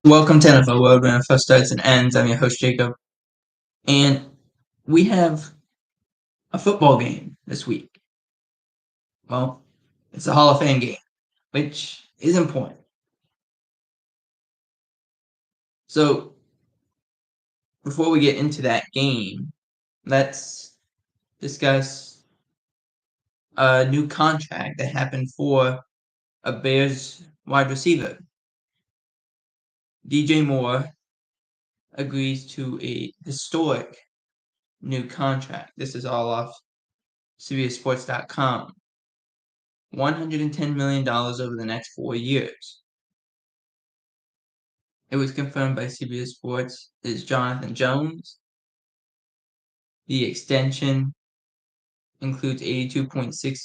Welcome to NFL World, where NFL starts and ends. I'm your host, Jacob. And we have a football game this week. Well, it's a Hall of Fame game, which is important. So, before we get into that game, let's discuss a new contract that happened for a Bears wide receiver. DJ Moore agrees to a historic new contract. This is all off SiriusSports.com. $110 million over the next 4 years. It was confirmed by CBS Sports is Jonathan Jones. The extension includes $82.6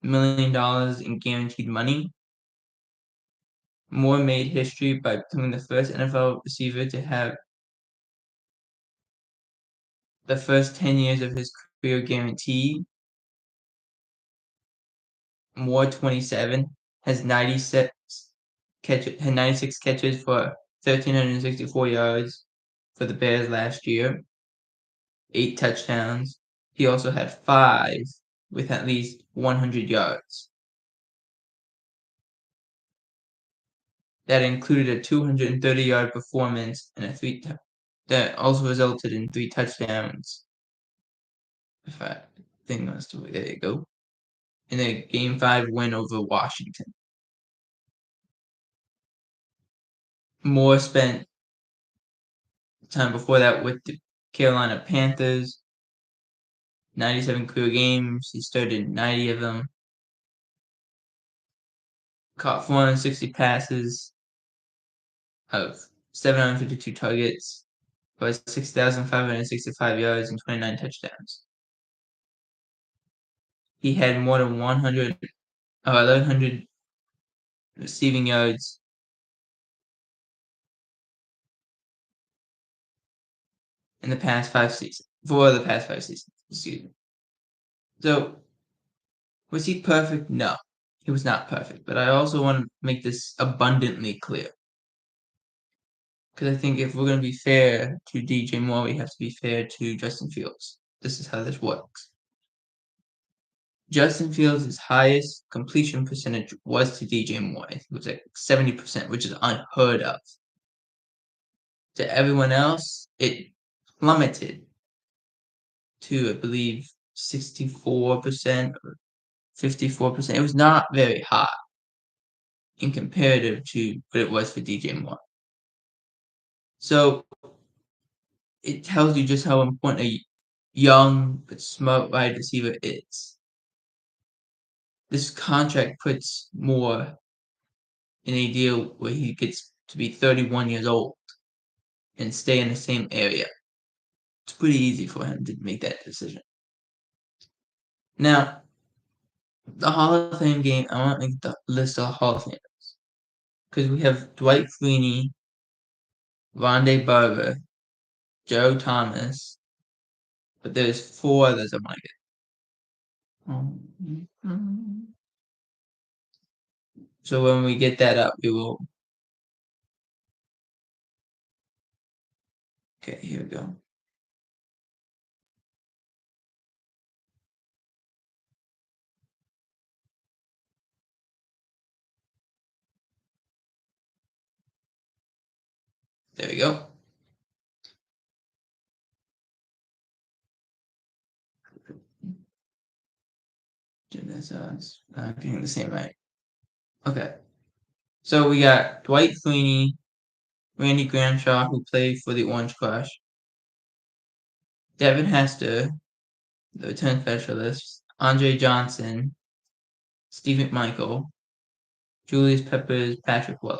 million in guaranteed money. Moore made history by becoming the first NFL receiver to have the first 10 years of his career guaranteed. Moore, 27, has 96 catches for 1,364 yards for the Bears last year, 8 touchdowns. He also had 5 with at least 100 yards. That included a 230-yard performance and that also resulted in 3 touchdowns. If I think that's the way, there you go. In a Game 5 win over Washington. Moore spent time before that with the Carolina Panthers. 97 career games. He started 90 of them. Caught 460 passes of 752 targets for 6,565 yards and 29 touchdowns. He had more than 1,100 receiving yards in the past 5 seasons. For the past 5 seasons, excuse me. So, was he perfect? No, he was not perfect. But I also want to make this abundantly clear. Because I think if we're going to be fair to DJ Moore, we have to be fair to Justin Fields. This is how this works. Justin Fields' highest completion percentage was to DJ Moore. It was like 70%, which is unheard of. To everyone else, it plummeted to, I believe, 64% or 54%. It was not very high in comparative to what it was for DJ Moore. So it tells you just how important a young but smart wide receiver is. This contract puts Moore in a deal where he gets to be 31 years old and stay in the same area. It's pretty easy for him to make that decision. Now, the Hall of Fame game, I want to make the list of Hall of Famers. Because we have Dwight Freeney, Rondé Barber, Joe Thomas, but there's 4 others I want to get. So when we get that up, we will. Okay, here we go. There we go. I'm getting the same right. Okay. So we got Dwight Freeney, Randy Gramshaw, who played for the Orange Crush, Devin Hester, the return specialist, Andre Johnson, Steve McMichael, Julius Peppers, Patrick Wells.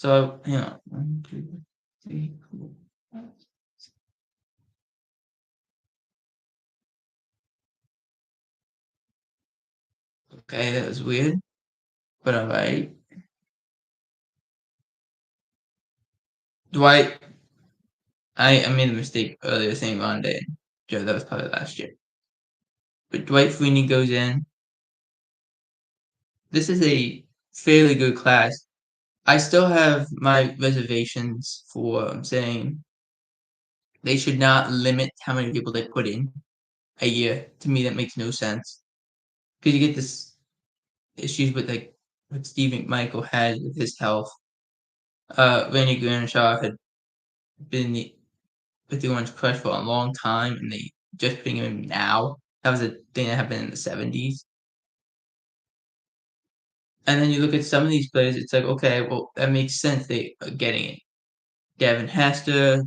So, hang on. 1, 2, 3, 4, 5. Okay, that was weird, but alright. Dwight, I made a mistake earlier saying Rondé and Joe. That was probably last year. But Dwight Freeney goes in. This is a fairly good class. I still have my reservations for saying they should not limit how many people they put in a year. To me, that makes no sense because you get this issues with like what Steve McMichael had with his health. Randy Grandshaw had been with the Orange Crush for a long time, and they just putting him in now. That was a thing that happened in the 70s. And then you look at some of these players, it's like, okay, well, that makes sense. They are getting it. Gavin Hester,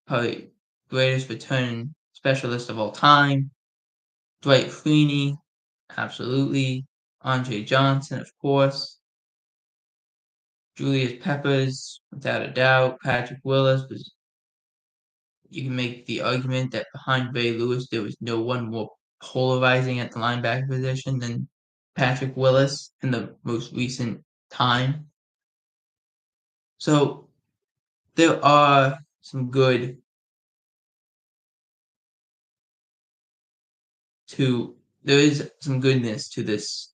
probably greatest return specialist of all time. Dwight Freeney, absolutely. Andre Johnson, of course. Julius Peppers, without a doubt. Patrick Willis was. You can make the argument that behind Ray Lewis, there was no one more polarizing at the linebacker position than Patrick Willis in the most recent time. So there are some good to there is some goodness to this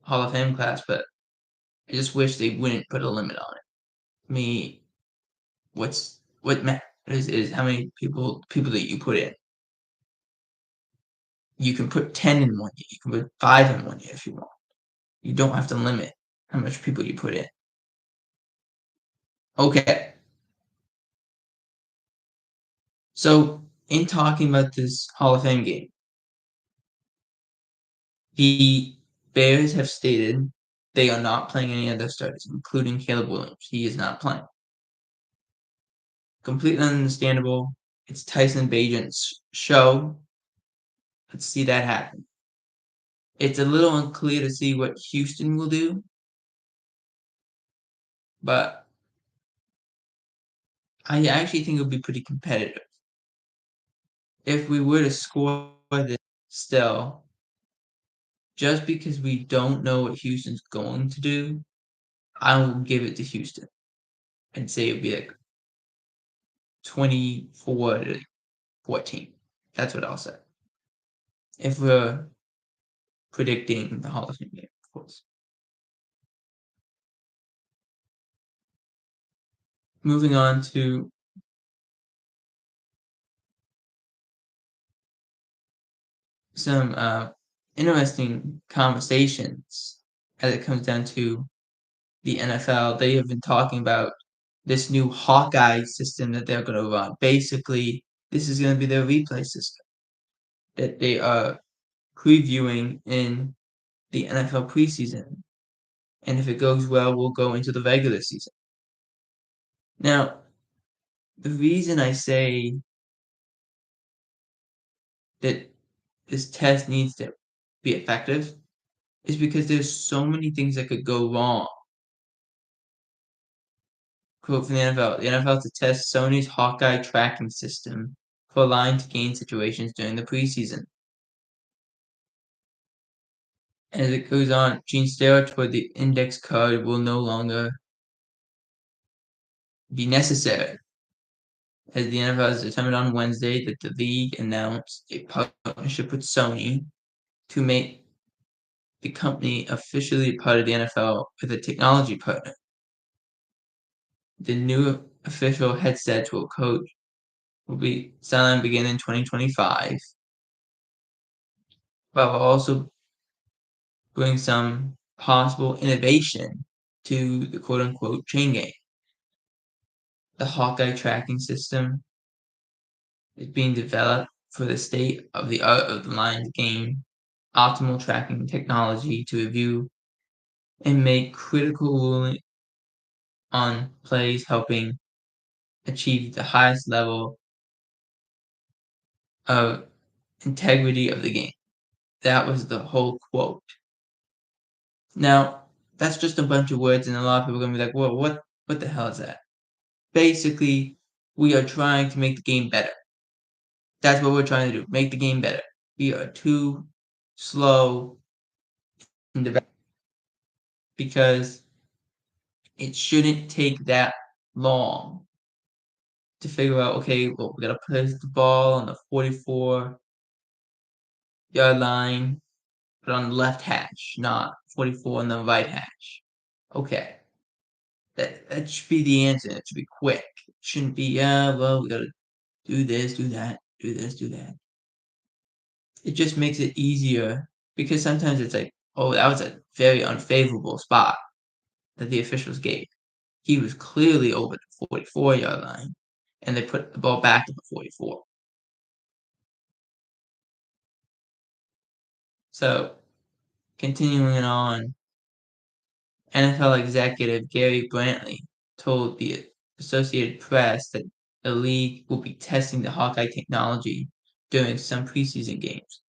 Hall of Fame class, but I just wish they wouldn't put a limit on it. Me, what matters is how many people that you put in. You can put 10 in one year. You can put 5 in one year if you want. You don't have to limit how much people you put in. Okay. So in talking about this Hall of Fame game, the Bears have stated they are not playing any other starters, including Caleb Williams. He is not playing. Completely understandable. It's Tyson Bagent's show. Let's see that happen. It's a little unclear to see what Houston will do, but I actually think it'll be pretty competitive. If we were to score this still, just because we don't know what Houston's going to do, I will give it to Houston and say it'd be like 24 to 14. That's what I'll say. If we're predicting the Hall of Fame game, of course. Moving on to some interesting conversations as it comes down to the NFL. They have been talking about this new Hawkeye system that they're going to run. Basically, this is going to be their replay system that they are previewing in the NFL preseason. And if it goes well, we'll go into the regular season. Now, the reason I say that this test needs to be effective is because there's so many things that could go wrong. Quote from the NFL: "The NFL to test Sony's Hawkeye tracking system for line to gain situations during the preseason." As it goes on, gene steroids toward the index card will no longer be necessary, as the NFL has determined on Wednesday that the league announced a partnership with Sony to make the company officially part of the NFL with a technology partner. The new official headsets will be selling begin in 2025, but will also bring some possible innovation to the quote unquote chain game. The Hawkeye tracking system is being developed for the state of the art of the Lions game, optimal tracking technology to review and make critical ruling on plays, helping achieve the highest level of integrity of the game. That was the whole quote. Now, That's just a bunch of words, and a lot of people are gonna be like, "Well, what the hell is that?" Basically, we are trying to make the game better. That's what we're trying to do, make the game better. We are too slow in development because it shouldn't take that long to figure out, okay, well, we gotta place the ball on the 44-yard line, but on the left hash, not 44 on the right hash. Okay, that should be the answer. It should be quick. It shouldn't be, yeah, well, we gotta do this, do that, do this, do that. It just makes it easier because sometimes it's like, oh, that was a very unfavorable spot that the officials gave. He was clearly over the 44-yard line, and they put the ball back at the 44. So, continuing on, NFL executive Gary Brantley told the Associated Press that the league will be testing the Hawkeye technology during some preseason games.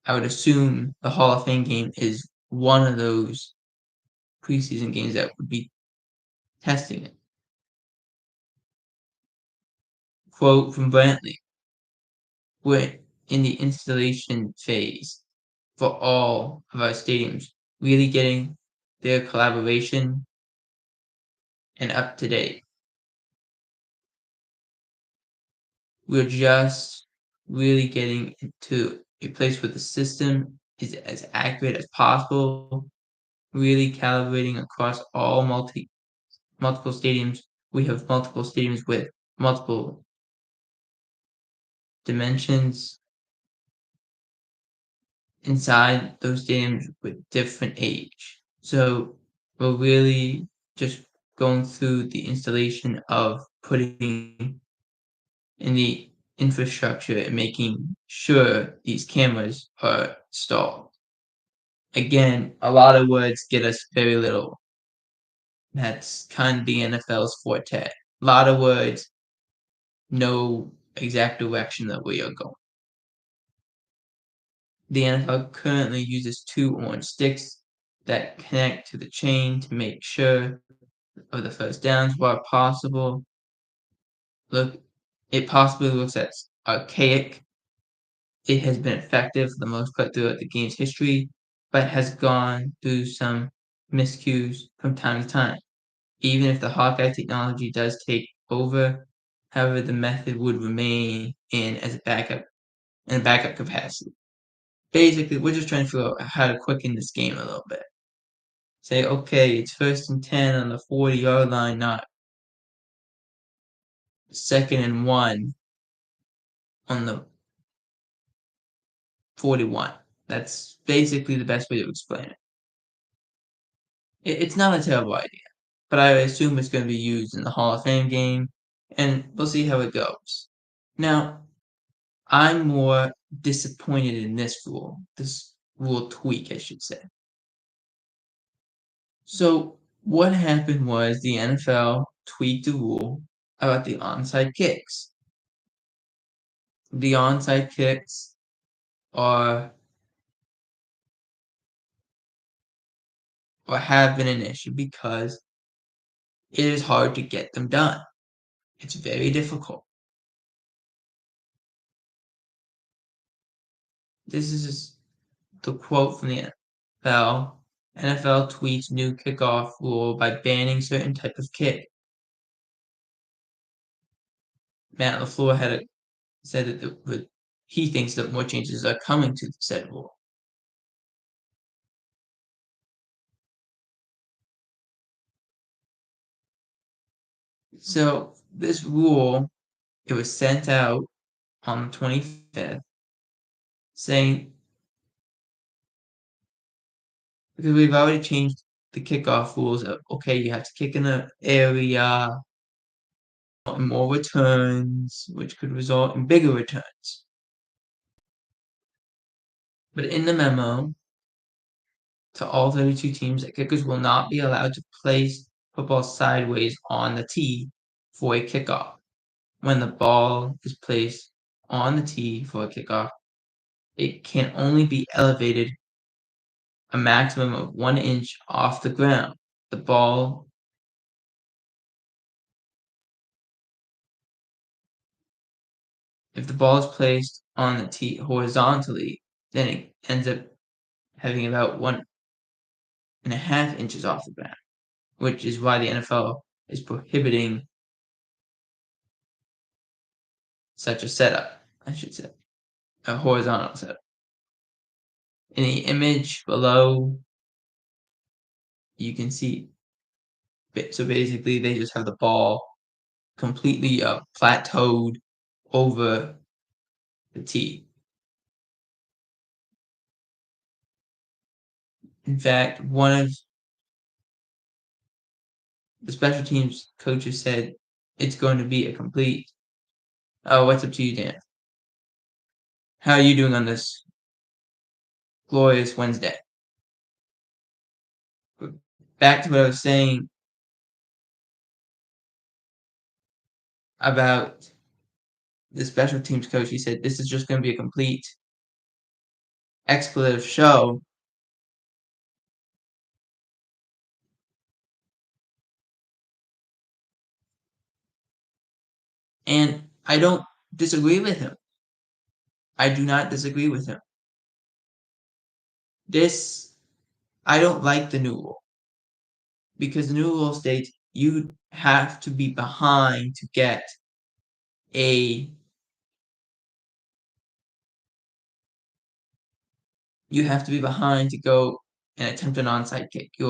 I would assume the Hall of Fame game is one of those preseason games that would be testing it. Quote from Brantley: "We're in the installation phase for all of our stadiums, really getting their collaboration and up to date. We're just really getting into a place where the system is as accurate as possible, really calibrating across all multiple stadiums. We have multiple stadiums with multiple dimensions inside those stadiums with different age. So we're really just going through the installation of putting in the infrastructure and making sure these cameras are installed. Again, a lot of words get us very little. That's kind of the NFL's forte. A lot of words, no exact direction that we are going. The NFL currently uses two orange sticks that connect to the chain to make sure of the first downs where possible. Look, it possibly looks archaic. It has been effective for the most part throughout the game's history, but has gone through some miscues from time to time. Even if the Hawkeye technology does take over, however, the method would remain in a backup capacity. Basically, we're just trying to figure out how to quicken this game a little bit. Say, okay, it's 1st and 10 on the 40-yard line, not 2nd and 1 on the 41. That's basically the best way to explain it. It's not a terrible idea, but I assume it's going to be used in the Hall of Fame game, and we'll see how it goes. Now, I'm more disappointed in this rule tweak, I should say. So, what happened was the NFL tweaked the rule about the onside kicks. The onside kicks are or have been an issue because it is hard to get them done. It's very difficult. This is just the quote from the NFL. NFL tweets new kickoff rule by banning certain type of kick. Matt LaFleur said that he thinks that more changes are coming to the said rule. So this rule, it was sent out on the 25th, saying because we've already changed the kickoff rules. Okay, you have to kick in the area, and more returns, which could result in bigger returns. But in the memo to all 32 teams, that kickers will not be allowed to place football sideways on the tee for a kickoff. When the ball is placed on the tee for a kickoff, it can only be elevated a maximum of 1 inch off the ground. The ball If the ball is placed on the tee horizontally, then it ends up having about 1.5 inches off the ground, which is why the NFL is prohibiting such a setup, I should say, a horizontal setup. In the image below, you can see, so basically they just have the ball completely plateaued over the tee. In fact, one of the special teams coaches said it's going to be a complete. Oh, what's up to you, Dan? How are you doing on this glorious Wednesday? Back to what I was saying about the special teams coach. He said this is just going to be a complete expletive show. And I don't disagree with him. I do not disagree with him. I don't like the new rule because the new rule states you have to be behind to get a you have to be behind to go and attempt an onside kick. You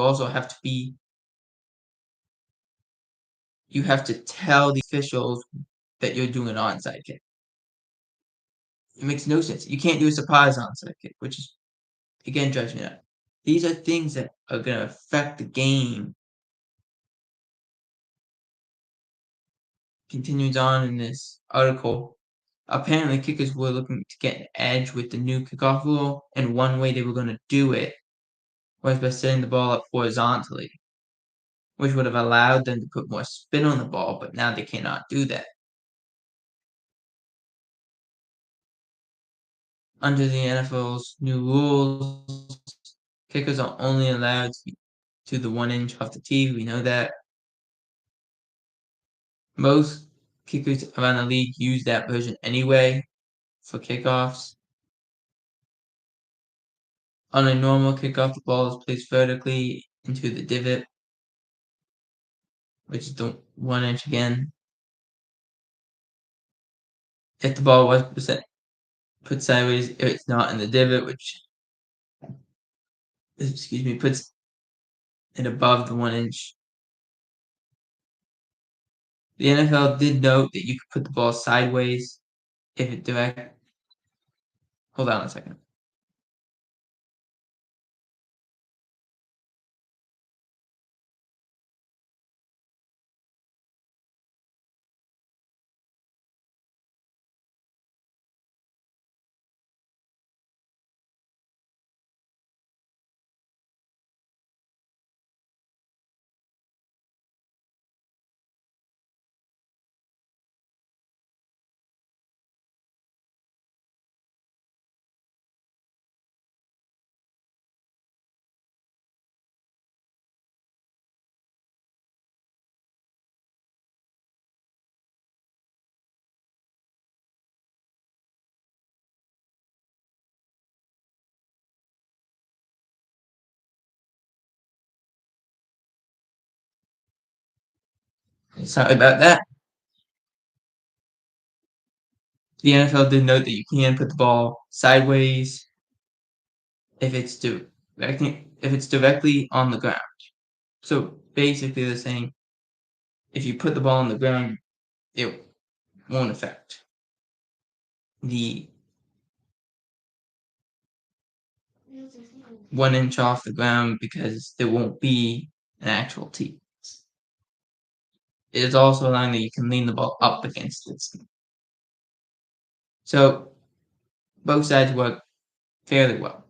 have to tell the officials that you're doing an onside kick. It makes no sense. You can't do a surprise onside kick, which is again drives me nuts. These are things that are going to affect the game. Continues on in this article. Apparently, kickers were looking to get an edge with the new kickoff rule, and one way they were going to do it was by setting the ball up horizontally, which would have allowed them to put more spin on the ball, but now they cannot do that. Under the NFL's new rules, kickers are only allowed to the 1 inch off the tee. We know that. Most kickers around the league use that version anyway for kickoffs. On a normal kickoff, the ball is placed vertically into the divot, which is the 1 inch again. If the ball was put sideways, if it's not in the divot, which puts it above the 1 inch. The NFL did note that you could put the ball sideways if it direct. Hold on a second. Sorry about that. The NFL did note that you can put the ball sideways if it's directly on the ground. So basically, they're saying if you put the ball on the ground, it won't affect the 1 inch off the ground because there won't be an actual tee. It is also allowing that you can lean the ball up against it. So both sides work fairly well.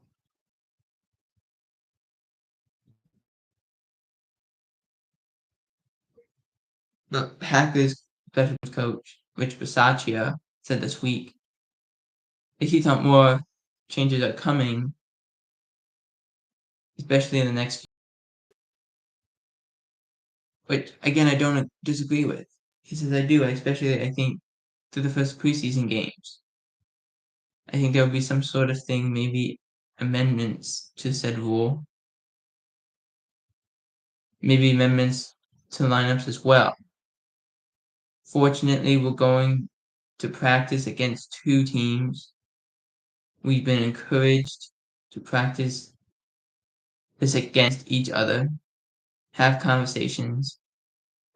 The Packers special coach Rich Bisaccia said this week that he thought more changes are coming especially in the next, which again I don't disagree with. He says I do, especially I think through the first preseason games. I think there would be some sort of thing, maybe amendments to said rule, maybe amendments to lineups as well. Fortunately, we're going to practice against two teams. We've been encouraged to practice this against each other, have conversations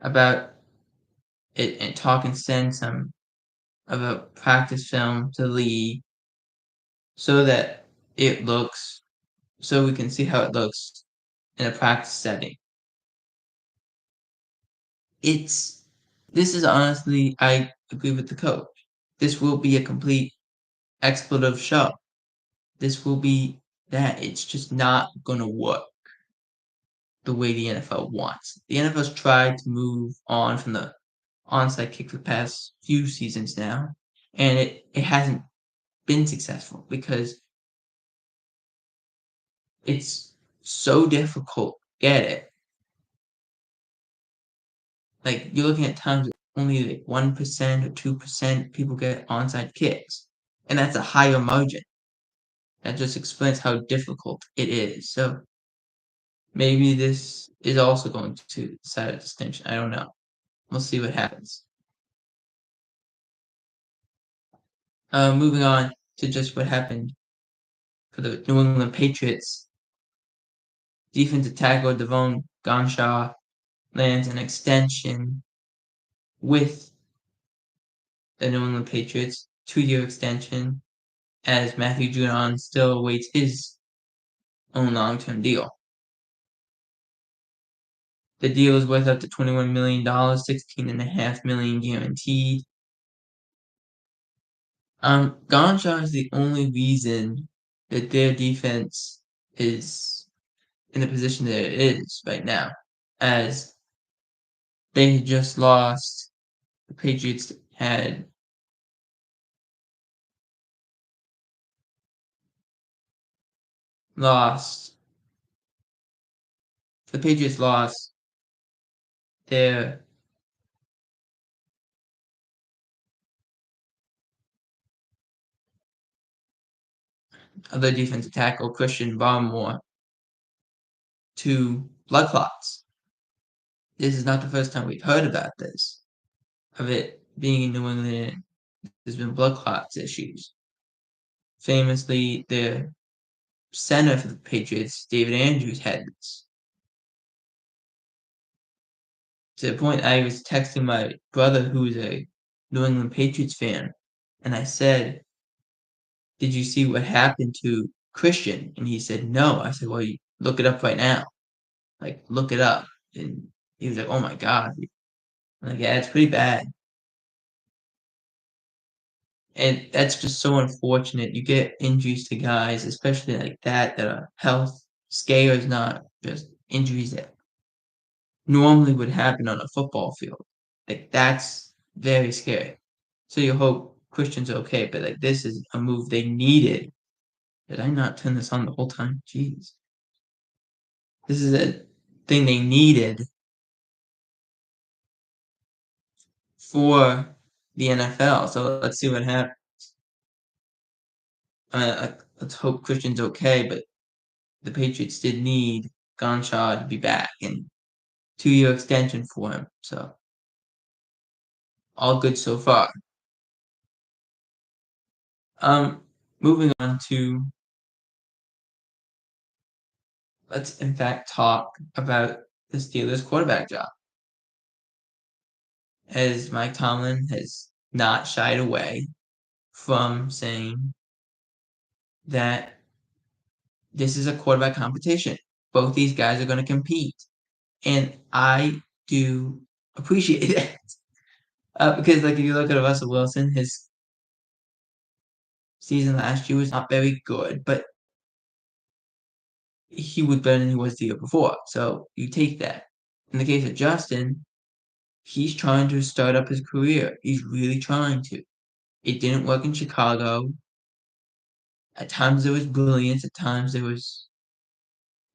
about it, and talk and send some of a practice film to the league so that it looks, so we can see how it looks in a practice setting. This is honestly, I agree with the coach. This will be a complete expletive show. This will be that. It's just not going to work the way the NFL wants. The NFL's tried to move on from the onside kick for the past few seasons now, and it hasn't been successful because it's so difficult to get it. Like, you're looking at times only like 1% or 2% people get onside kicks, and that's a higher margin. That just explains how difficult it is. So maybe this is also going to decide a distinction. I don't know. We'll see what happens. Moving on to just what happened for the New England Patriots. Defensive tackle Devon Gonshaw lands an extension with the New England Patriots, 2-year extension, as Matthew Judon still awaits his own long-term deal. The deal is worth up to $21 million, $16.5 million guaranteed. Gonshaw is the only reason that their defense is in the position that it is right now, as they just lost. The Patriots had lost. The Patriots lost their other defensive tackle, Christian Barmore, to blood clots. This is not the first time we've heard about this, of it being in New England. There's been blood clots issues. Famously, the center for the Patriots, David Andrews, had this. To the point I was texting my brother, who's a New England Patriots fan, and I said, "Did you see what happened to Christian?" And he said, "No." I said, "Well, you look it up right now. Like, look it up." And he was like, "Oh my God." I'm like, yeah, it's pretty bad. And that's just so unfortunate. You get injuries to guys, especially like that are health scares, not just injuries that normally would happen on a football field. Like, that's very scary. So you hope Christian's okay, but like this is a move they needed. Did I not turn this on the whole time? Jeez. This is a thing they needed for the NFL. So let's see what happens. Let's hope Christian's okay, but the Patriots did need Gonshaw to be back, and 2-year extension for him. So all good so far. Moving on to, let's in fact talk about the Steelers quarterback job, as Mike Tomlin has not shied away from saying that this is a quarterback competition. Both these guys are going to compete, and I do appreciate it. Because like if you look at Russell Wilson, his season last year was not very good, but he was better than he was the year before. So you take that. In the case of Justin, he's trying to start up his career. He's really trying to. It didn't work in Chicago. At times there was brilliance. At times there was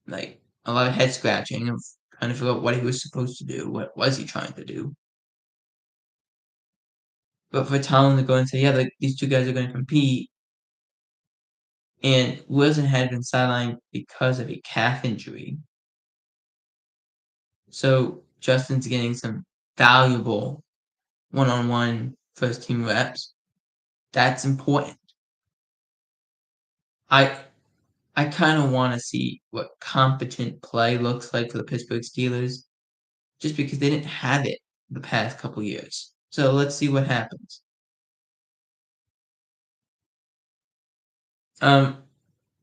like a lot of head scratching of trying to figure out what he was supposed to do. What was he trying to do? But for Tomlin to go and say, yeah, like these two guys are going to compete, and Wilson had been sidelined because of a calf injury. So Justin's getting some valuable one-on-one first team reps. That's important. I kind of want to see what competent play looks like for the Pittsburgh Steelers, just because they didn't have it the past couple years. So let's see what happens.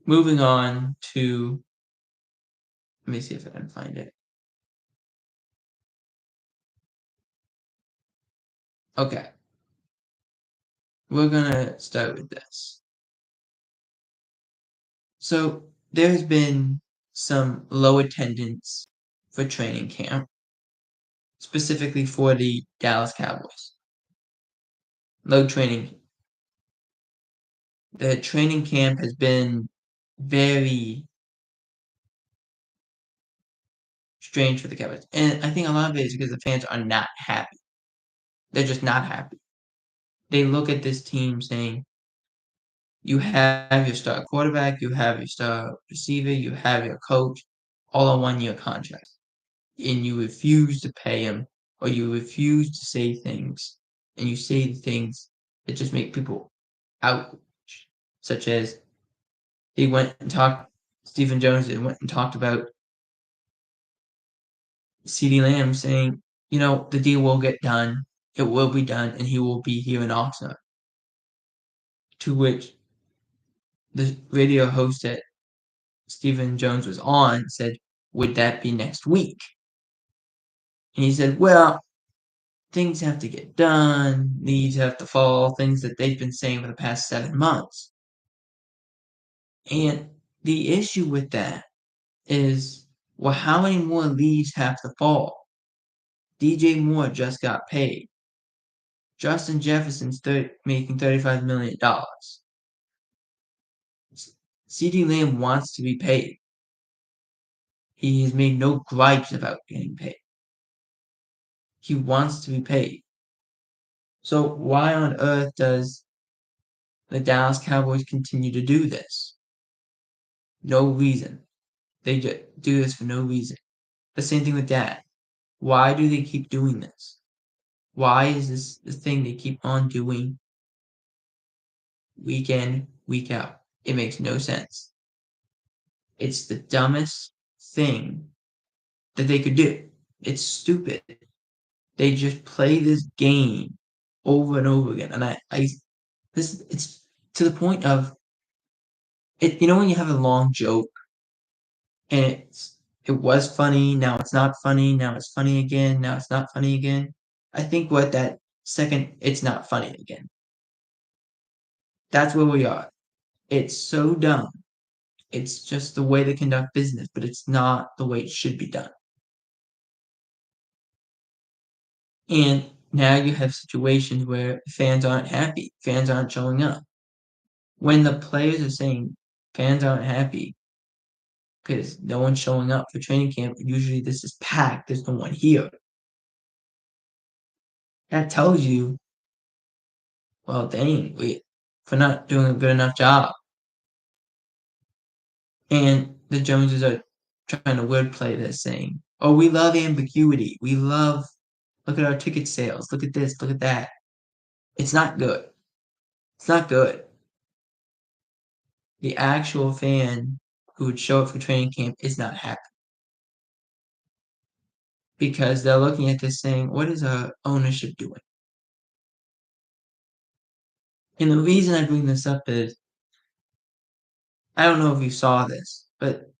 Moving on to, let me see if I can find it. Okay. We're gonna start with this. So there has been some low attendance for training camp, specifically for the Dallas Cowboys. Low training. The training camp has been very strange for the Cowboys. And I think a lot of it is because the fans are not happy. They're just not happy. They look at this team saying, you have your star quarterback, you have your star receiver, you have your coach, all on 1-year contracts. And you refuse to pay him, or you refuse to say things, and you say things that just make people outraged, such as he went and talked, Stephen Jones went and talked about CeeDee Lamb saying, the deal will get done, it will be done, and he will be here in Oxnard. To which the radio host that Stephen Jones was on said, would that be next week? And he said, well, things have to get done, leaves have to fall, things that they've been saying for the past 7 months. And the issue with that is, well, how many more leaves have to fall? DJ Moore just got paid. Justin Jefferson's making $35 million. CeeDee Lamb wants to be paid. He has made no gripes about getting paid. He wants to be paid. So why on earth does the Dallas Cowboys continue to do this? No reason. They just do this for no reason. The same thing with Dak. Why do they keep doing this? Why is this the thing they keep on doing week in, week out? It makes no sense. It's the dumbest thing that they could do. It's stupid. They just play this game over and over again. And it's to the point of it. When you have a long joke and it was funny, now it's not funny, now it's funny again, now it's not funny again. I think what that second, it's not funny again. That's where we are. It's so dumb. It's just the way they conduct business, but it's not the way it should be done. And now you have situations where fans aren't happy, fans aren't showing up. When the players are saying fans aren't happy because no one's showing up for training camp, usually this is packed, there's no one here. That tells you, well, dang, we're not doing a good enough job. And the Joneses are trying to wordplay this, saying, oh, we love ambiguity. Look at our ticket sales. Look at this, look at that. It's not good. It's not good. The actual fan who would show up for training camp is not happy. Because they're looking at this saying, what is our ownership doing? And the reason I bring this up is, I don't know if you saw this, but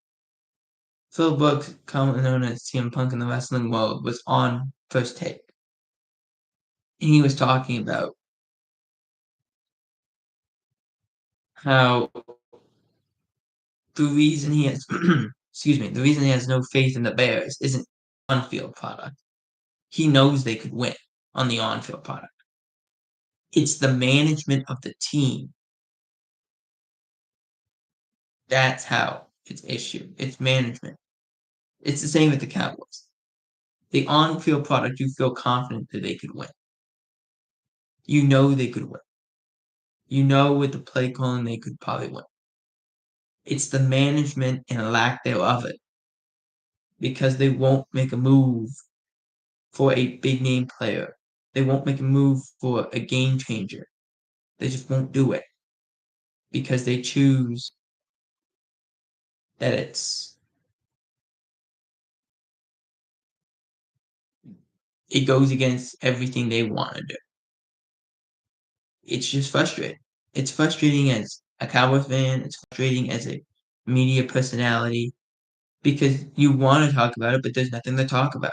Phil Brooks, commonly known as CM Punk in the wrestling world, was on First Take. And he was talking about how the reason he has the reason he has no faith in the Bears isn't on-field product. He knows they could win on the on-field product. It's the management of the team. That's how its issue. It's management. It's the same with the Cowboys. The on-field product, you feel confident that they could win. You know they could win. You know with the play calling they could probably win. It's the management and a lack thereof it because they won't make a move for a big name player. They won't make a move for a game changer. They just won't do it because they choose that it goes against everything they want to do. It's just frustrating. It's frustrating as a Cowboys fan. It's frustrating as a media personality because you want to talk about it, but there's nothing to talk about.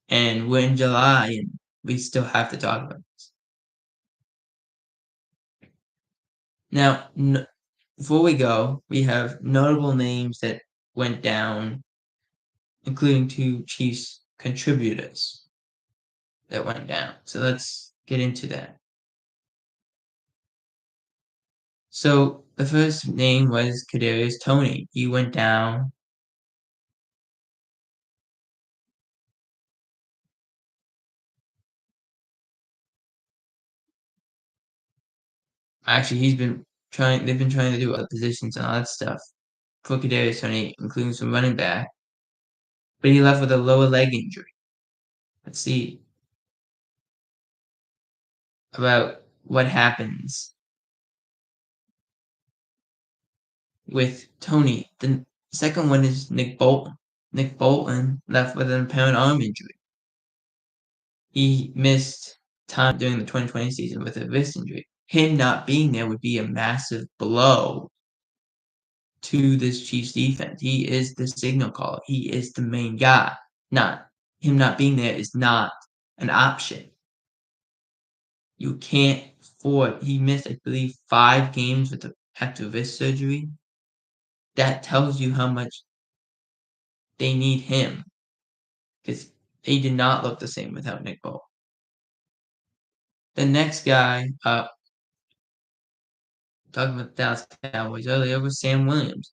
And we're in July, and we still have to talk about this. Now, before we go, we have notable names that went down, including two Chiefs contributors that went down. So let's get into that. So the first name was Kadarius Toney. He went down. Actually, they've been trying to do other positions and all that stuff for Kadarius Toney, including some running back, but he left with a lower leg injury. Let's see about what happens with Toney. The second one is Nick Bolton. Nick Bolton left with an apparent arm injury. He missed time during the 2020 season with a wrist injury. Him not being there would be a massive blow to this Chiefs defense. He is the signal caller. He is the main guy. Him not being there is not an option. You can't afford. He missed, I believe, 5 games with the after wrist surgery. That tells you how much they need him because they did not look the same without Nick Bolton. The next guy up, talking about the Dallas Cowboys earlier, was Sam Williams,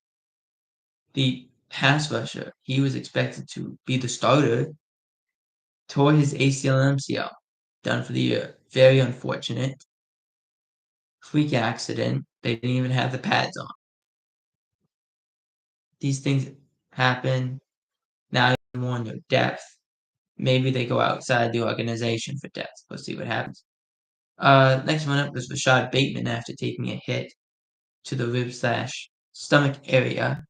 the pass rusher. He was expected to be the starter, tore his ACL and MCL, done for the year. Very unfortunate. Freak accident. They didn't even have the pads on. These things happen. Now you more in your depth. Maybe they go outside the organization for depth. We'll see what happens. Next one up was Rashad Bateman after taking a hit to the rib/stomach area.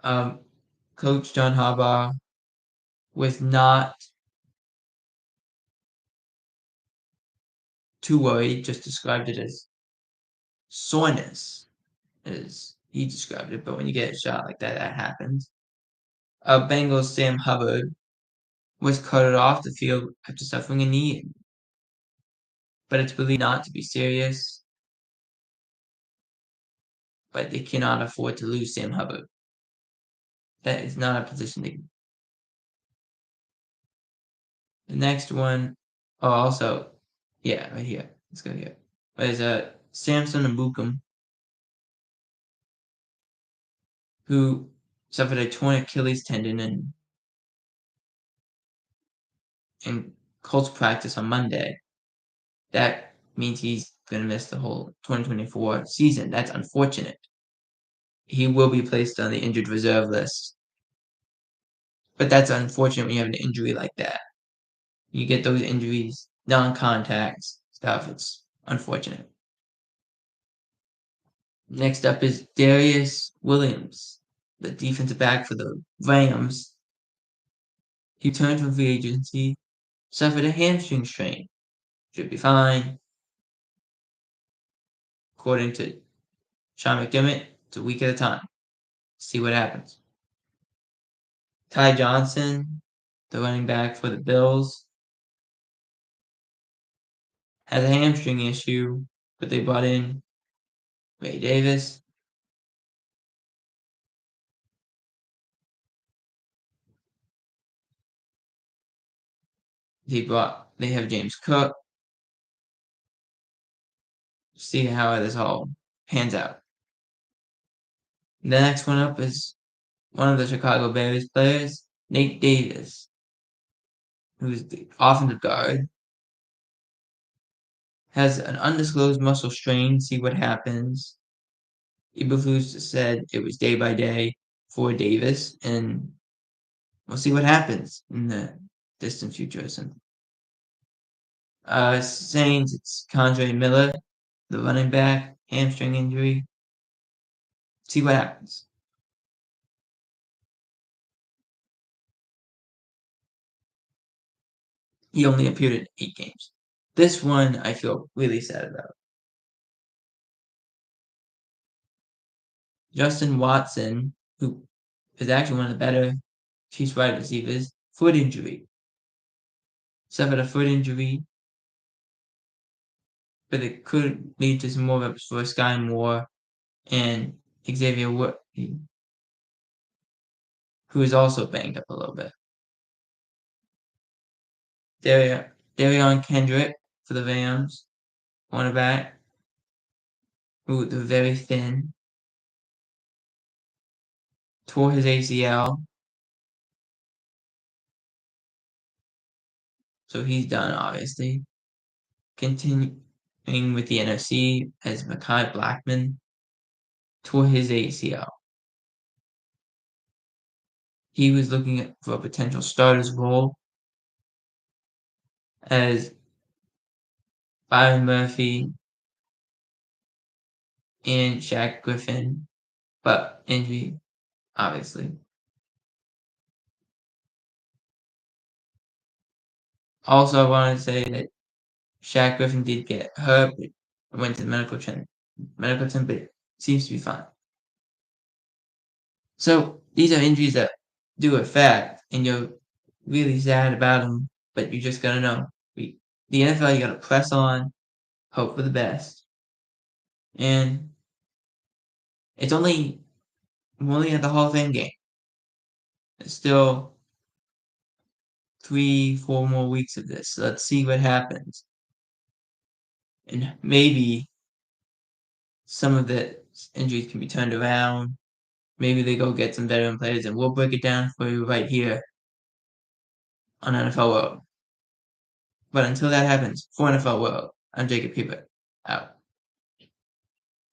Coach John Harbaugh was not too worried, just described it as soreness, as he described it. But when you get a shot like that, that happens. Bengals Sam Hubbard was carted off the field after suffering a knee, but it's believed not to be serious. But they cannot afford to lose Sam Hubbard. That is not a position they. The next one, also, yeah, right here. Let's go here. There's Samson Abukum, who suffered a torn Achilles tendon in Colts practice on Monday. That means he's going to miss the whole 2024 season. That's unfortunate. He will be placed on the injured reserve list. But that's unfortunate when you have an injury like that. You get those injuries, non-contact stuff. It's unfortunate. Next up is Darius Williams, the defensive back for the Rams. He returned from free agency, suffered a hamstring strain. Should be fine. According to Sean McDermott, it's a week at a time. See what happens. Ty Johnson, the running back for the Bills, has a hamstring issue, but they brought in Ray Davis. They have James Cook. see how this all pans out. The next one up is one of the Chicago Bears players, Nate Davis, who's the offensive guard, has an undisclosed muscle strain. See what happens. Eberflus said it was day by day for Davis, and we'll see what happens in the distant future. Saying it's Kondre Miller, the running back, hamstring injury. See what happens. He only appeared in 8 games. This one I feel really sad about. Justin Watson, who is actually one of the better Chiefs wide receivers, foot injury. Suffered a foot injury, but it could lead to some more reps for Sky Moore and Xavier Wood, who is also banged up a little bit. Darion Kendrick for the Rams, cornerback, who they're very thin, tore his ACL, so he's done, obviously. Continuing with the NFC as Mekhi Blackman tore his ACL. He was looking for a potential starter's role as Byron Murphy and Shaq Griffin, but injury, obviously. Also, I want to say that Shaq Griffin did get hurt, but went to the medical team, but seems to be fine. So these are injuries that do affect, and you're really sad about them, but you just gotta know. The NFL, you gotta press on, hope for the best. And we're only at the Hall of Fame game. It's still 3, 4 more weeks of this. So let's see what happens. And maybe some of the injuries can be turned around. Maybe they go get some veteran players, and we'll break it down for you right here on NFL World. But until that happens, for NFL World, I'm Jacob Hebert. Out.